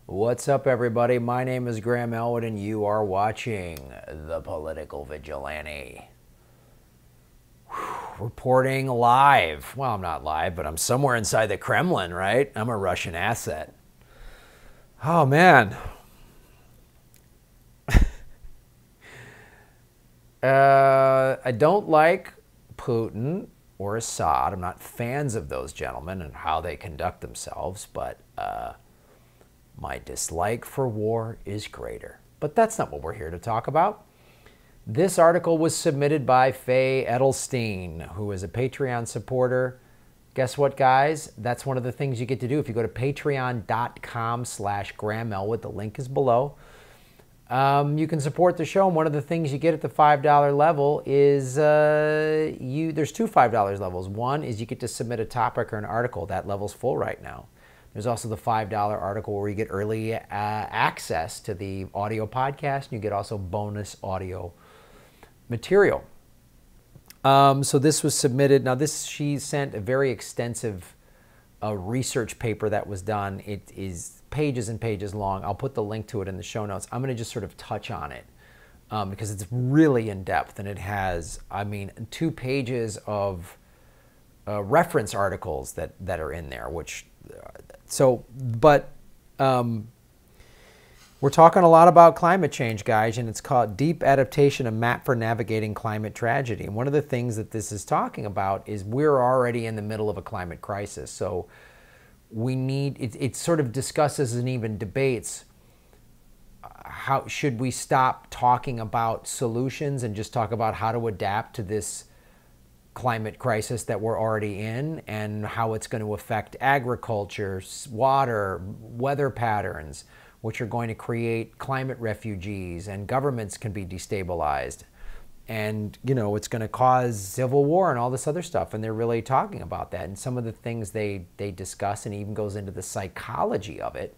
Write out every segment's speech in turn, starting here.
What's up, everybody? My name is Graham Elwood, and you are watching The Political Vigilante. Reporting live. Well, I'm not live, but I'm somewhere inside the Kremlin, right? I'm a Russian asset. Oh, man. I don't like Putin or Assad. I'm not fans of those gentlemen and how they conduct themselves, but my dislike for war is greater. But that's not what we're here to talk about. This article was submitted by Faye Edelstein, who is a Patreon supporter. Guess what, guys? That's one of the things you get to do. If you go to patreon.com/Graham Elwood, the link is below. You can support the show, and one of the things you get at the $5 level is there's two $5 levels. One is you get to submit a topic or an article. That level's full right now. There's also the $5 article where you get early access to the audio podcast, and you get also bonus audio material. So this was submitted. Now she sent a very extensive research paper that was done. It is pages and pages long. I'll put the link to it in the show notes. I'm going to just sort of touch on it because it's really in depth, and it has, 2 pages of reference articles that are in there, which... we're talking a lot about climate change, guys, and it's called Deep Adaptation, a Map for Navigating Climate Tragedy. And one of the things that this is talking about is we're already in the middle of a climate crisis. So we need, it sort of discusses and even debates how should we stop talking about solutions and just talk about how to adapt to this climate crisis that we're already in, and how it's going to affect agriculture, water, weather patterns, which are going to create climate refugees, and governments can be destabilized. And, it's going to cause civil war and all this other stuff. And they're really talking about that. And some of the things they discuss, and even goes into the psychology of it,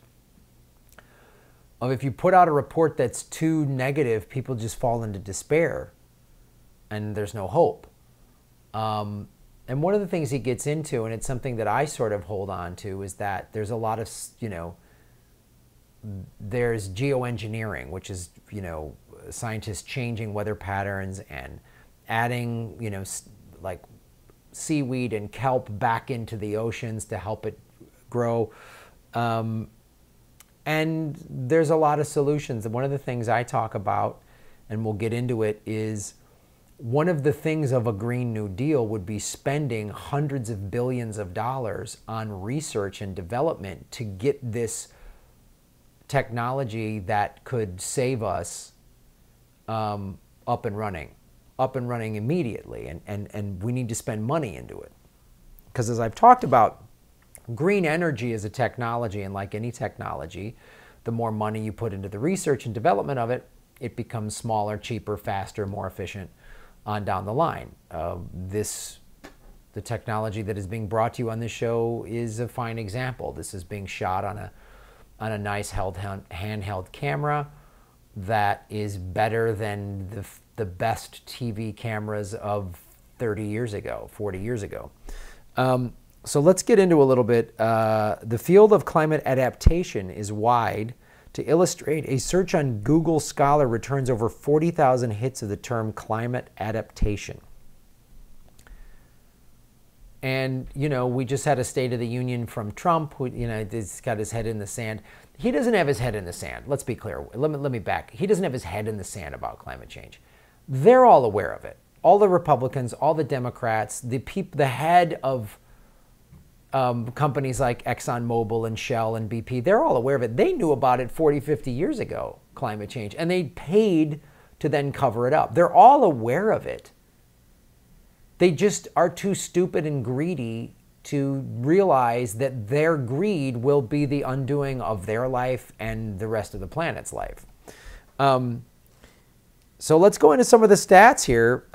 of if you put out a report that's too negative, people just fall into despair and there's no hope. And one of the things he gets into, and it's something that I sort of hold on to, is that there's a lot of, there's geoengineering, which is, scientists changing weather patterns and adding, like seaweed and kelp back into the oceans to help it grow. And there's a lot of solutions. And one of the things I talk about, and we'll get into it, is one of the things of a Green New Deal would be spending hundreds of billions of dollars on research and development to get this technology that could save us up and running immediately. And we need to spend money into it. Because as I've talked about, green energy is a technology, and like any technology, the more money you put into the research and development of it, it becomes smaller, cheaper, faster, more efficient on down the line. The technology that is being brought to you on this show is a fine example. This is being shot on a nice handheld camera that is better than the best TV cameras of 30 years ago, 40 years ago. So let's get into a little bit. The field of climate adaptation is wide. To illustrate, a search on Google Scholar returns over 40,000 hits of the term climate adaptation. And, we just had a State of the Union from Trump, who, has got his head in the sand. He doesn't have his head in the sand. Let's be clear. Let me back. He doesn't have his head in the sand about climate change. They're all aware of it. All the Republicans, all the Democrats, the head of companies like ExxonMobil and Shell and BP, they're all aware of it. They knew about it 40, 50 years ago, climate change, and they paid to then cover it up. They're all aware of it. They just are too stupid and greedy to realize that their greed will be the undoing of their life and the rest of the planet's life. So let's go into some of the stats here.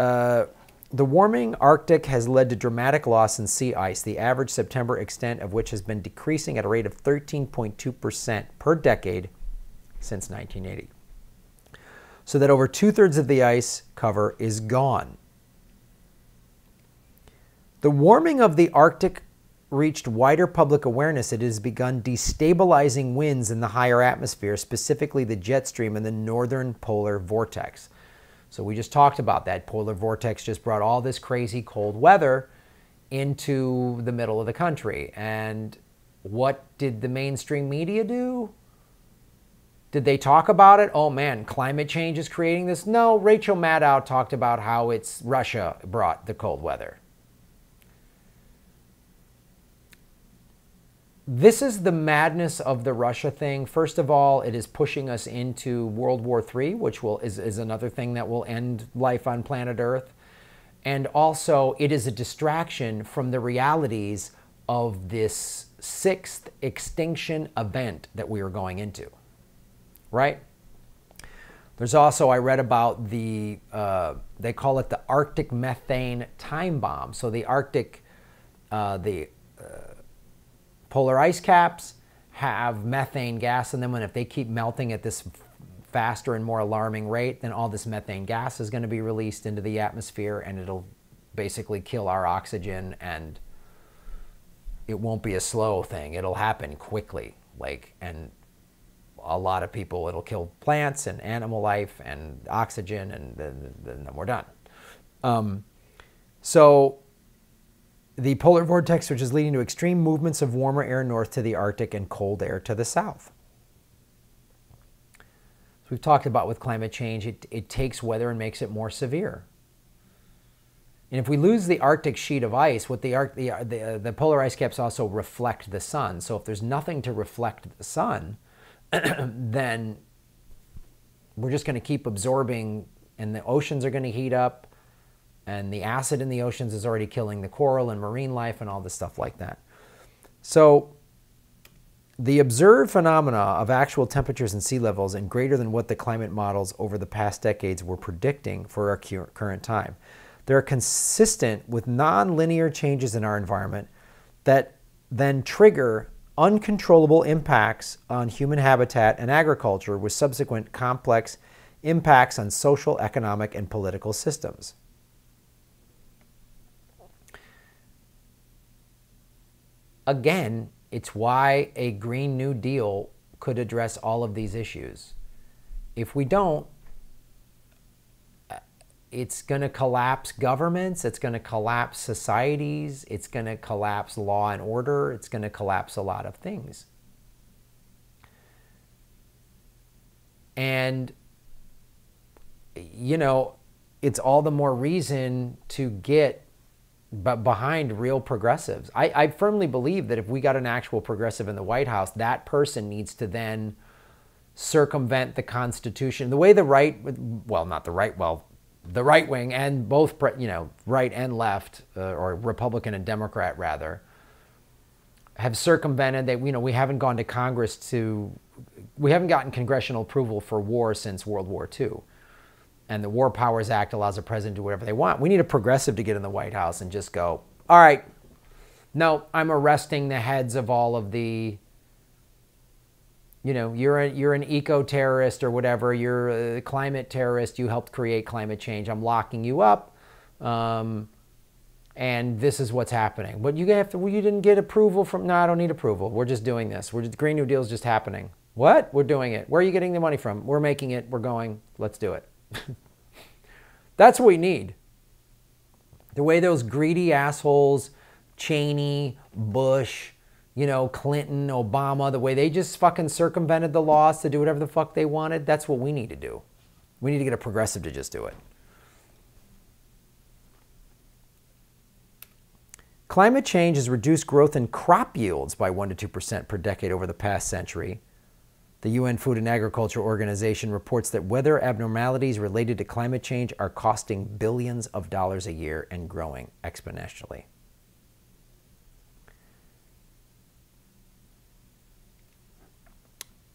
The warming Arctic has led to dramatic loss in sea ice, the average September extent of which has been decreasing at a rate of 13.2% per decade since 1980. So that over 2/3 of the ice cover is gone. The warming of the Arctic reached wider public awareness, it has begun destabilizing winds in the higher atmosphere, specifically the jet stream and the northern polar vortex. So we just talked about that. Polar vortex just brought all this crazy cold weather into the middle of the country. And what did the mainstream media do? Did they talk about it? Oh man, climate change is creating this? No, Rachel Maddow talked about how it's Russia brought the cold weather. This is the madness of the Russia thing. First of all, it is pushing us into World War III, which is another thing that will end life on planet Earth. And also, it is a distraction from the realities of this sixth extinction event that we are going into, right? There's also, I read about the, they call it the Arctic methane time bomb. So the Arctic, polar ice caps have methane gas in them, and if they keep melting at this faster and more alarming rate, then all this methane gas is going to be released into the atmosphere, and it'll basically kill our oxygen, and it won't be a slow thing. It'll happen quickly, and a lot of people, it'll kill plants and animal life and oxygen, and then we're done. So the polar vortex, which is leading to extreme movements of warmer air north to the Arctic and cold air to the south. So we've talked about with climate change, it takes weather and makes it more severe. And if we lose the Arctic sheet of ice, what the polar ice caps also reflect the sun. So if there's nothing to reflect the sun, then we're just going to keep absorbing, and the oceans are going to heat up, and the acid in the oceans is already killing the coral and marine life and all this stuff like that. So the observed phenomena of actual temperatures and sea levels and greater than what the climate models over the past decades were predicting for our current time. They're consistent with nonlinear changes in our environment that then trigger uncontrollable impacts on human habitat and agriculture, with subsequent complex impacts on social, economic, and political systems. Again, it's why a Green New Deal could address all of these issues. If we don't, it's going to collapse governments, it's going to collapse societies, it's going to collapse law and order, it's going to collapse a lot of things. And, you know, it's all the more reason to get behind real progressives. I firmly believe that if we got an actual progressive in the White House, that person needs to then circumvent the Constitution. The way the right, well, not the right, well, the right wing and both, you know, right and left, or Republican and Democrat rather, have circumvented that, you know, we haven't gone to Congress we haven't gotten congressional approval for war since World War II. And the War Powers Act allows the president to do whatever they want. We need a progressive to get in the White House and just go, all right, no, I'm arresting the heads of all of the, you know, you're an eco-terrorist or whatever, you're a climate terrorist, you helped create climate change, I'm locking you up, and this is what's happening. But you didn't get approval from, no, I don't need approval, we're just doing this, the Green New Deal is just happening. What? We're doing it. Where are you getting the money from? We're making it, we're going, let's do it. That's what we need. The way those greedy assholes, Cheney, Bush, you know, Clinton, Obama, the way they just fucking circumvented the laws to do whatever the fuck they wanted, that's what we need to do. We need to get a progressive to just do it. Climate change has reduced growth in crop yields by 1% to 2% per decade over the past century. The UN Food and Agriculture Organization reports that weather abnormalities related to climate change are costing billions of dollars a year and growing exponentially.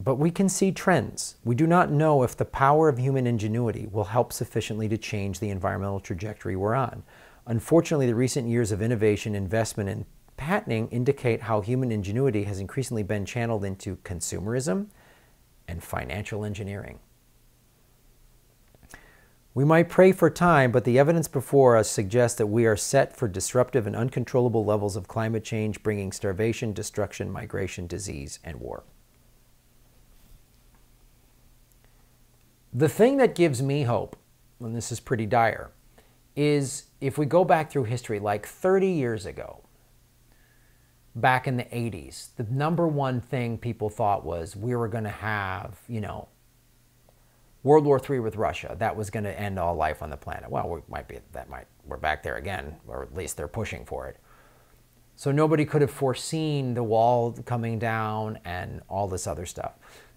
But we can see trends. We do not know if the power of human ingenuity will help sufficiently to change the environmental trajectory we're on. Unfortunately, the recent years of innovation, investment, and patenting indicate how human ingenuity has increasingly been channeled into consumerism and financial engineering. We might pray for time, but the evidence before us suggests that we are set for disruptive and uncontrollable levels of climate change, bringing starvation, destruction, migration, disease, and war. The thing that gives me hope, and this is pretty dire, is if we go back through history, like 30 years ago, back in the 80s, the number one thing people thought was we were going to have, World War III with Russia. That was going to end all life on the planet. Well, we're back there again, or at least they're pushing for it. So nobody could have foreseen the wall coming down and all this other stuff.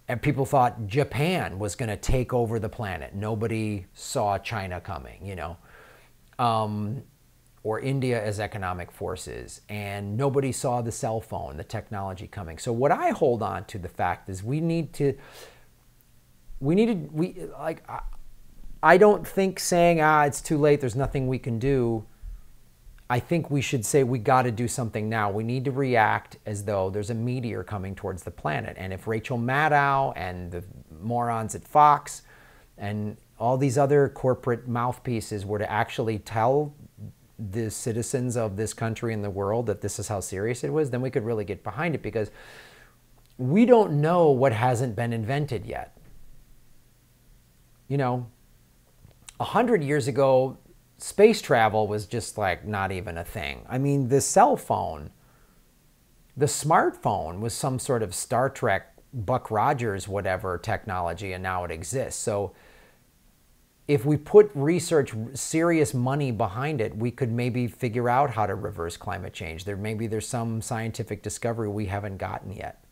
And people thought Japan was going to take over the planet. Nobody saw China coming, or India as economic forces. And nobody saw the cell phone, the technology coming. So what I hold on to the fact is I don't think saying, it's too late, there's nothing we can do. I think we should say we got to do something now. We need to react as though there's a meteor coming towards the planet. And if Rachel Maddow and the morons at Fox and all these other corporate mouthpieces were to actually tell the citizens of this country and the world that this is how serious it was, then we could really get behind it, because we don't know what hasn't been invented yet. 100 years ago, space travel was just like not even a thing. I mean, the cell phone, the smartphone was some sort of Star Trek, Buck Rogers, whatever technology, and now it exists. So if we put research, serious money behind it, we could maybe figure out how to reverse climate change. Maybe there's some scientific discovery we haven't gotten yet.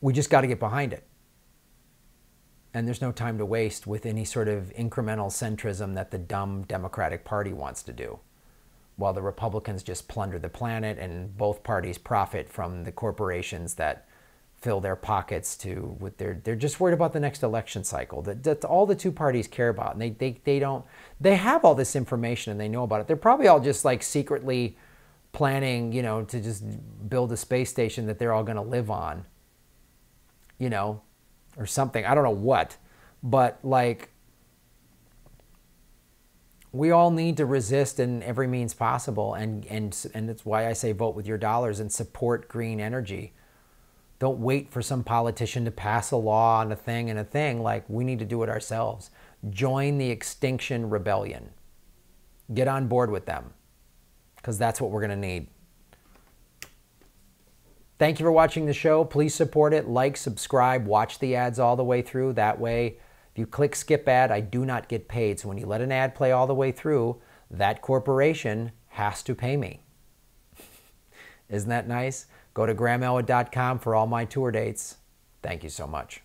We just got to get behind it. And there's no time to waste with any sort of incremental centrism that the dumb Democratic Party wants to do, while the Republicans just plunder the planet and both parties profit from the corporations that fill their pockets they're just worried about the next election cycle. That's all the two parties care about. And they have all this information and they know about it. They're probably all just like secretly planning, to just build a space station that they're all going to live on, or something. I don't know what, but like, we all need to resist in every means possible, and that's why I say vote with your dollars and support green energy. Don't wait for some politician to pass a law on a thing. Like, we need to do it ourselves. Join the Extinction Rebellion. Get on board with them, because that's what we're going to need. Thank you for watching the show. Please support it. Like, subscribe, watch the ads all the way through. That way, if you click skip ad, I do not get paid. So when you let an ad play all the way through, that corporation has to pay me. Isn't that nice? Go to GrahamElwood.com for all my tour dates. Thank you so much.